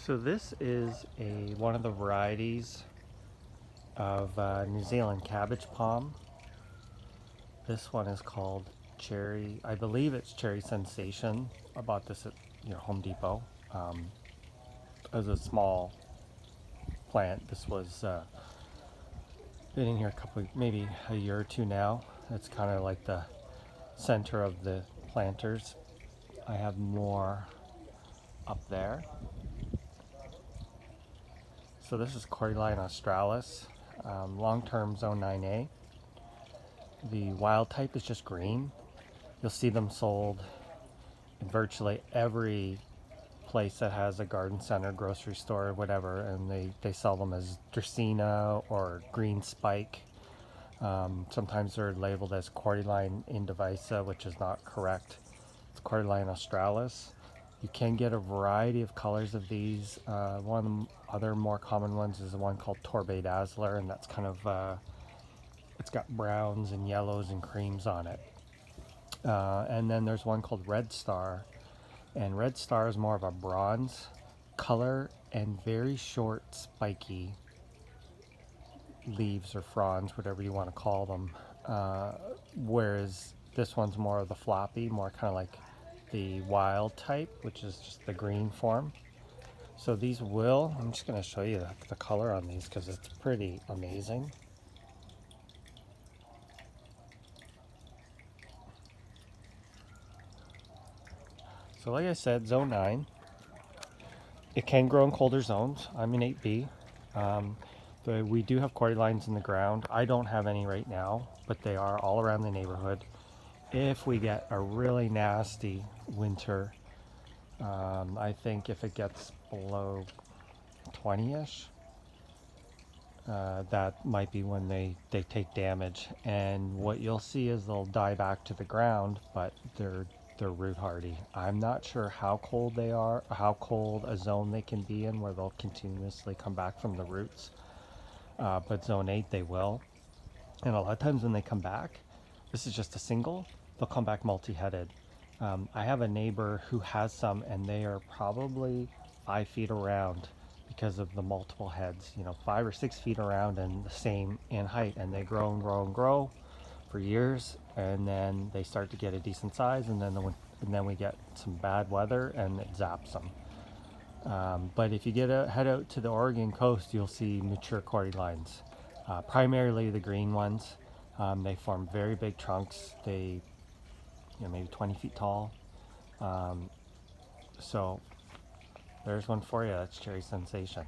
So this is one of the varieties of New Zealand Cabbage Palm. This one is called Cherry. I believe it's Cherry Sensation. I bought this at Home Depot as a small plant. This was been in here maybe a year or two now. It's kind of like the center of the planters. I have more up there. So this is Cordyline australis, long-term zone 9A. The wild type is just green. You'll see them sold in virtually every place that has a garden center, grocery store, whatever, and they sell them as Dracaena or green spike. Sometimes they're labeled as Cordyline indivisa, which is not correct. It's Cordyline australis. You can get a variety of colors of these. One of the other more common ones is the one called Torbay Dazzler, and that's kind of it's got browns and yellows and creams on it. And then there's one called Red Star, and Red Star is more of a bronze color and very short, spiky leaves or fronds, whatever you want to call them. Whereas this one's more of the floppy, more kind of like the wild type, which is just the green form. So these I'm just going to show you the color on these because it's pretty amazing. So like I said, zone 9. It can grow in colder zones. I'm in 8B. But we do have Cordylines in the ground. I don't have any right now, but they are all around the neighborhood. If we get a really nasty winter, I think if it gets below 20-ish, that might be when they take damage. And what you'll see is they'll die back to the ground, but they're root hardy. I'm not sure how cold they are, or how cold a zone they can be in where they'll continuously come back from the roots. But zone 8 they will. And a lot of times when they come back, this is just a single, they'll come back multi-headed. I have a neighbor who has some, and they are probably 5 feet around because of the multiple heads, 5 or 6 feet around and the same in height, and they grow and grow and grow for years, and then they start to get a decent size, and then we get some bad weather and it zaps them. But if you head out to the Oregon coast, you'll see mature Cordylines, primarily the green ones. They form very big trunks. They, maybe 20 feet tall. So there's one for you. That's Cherry Sensation.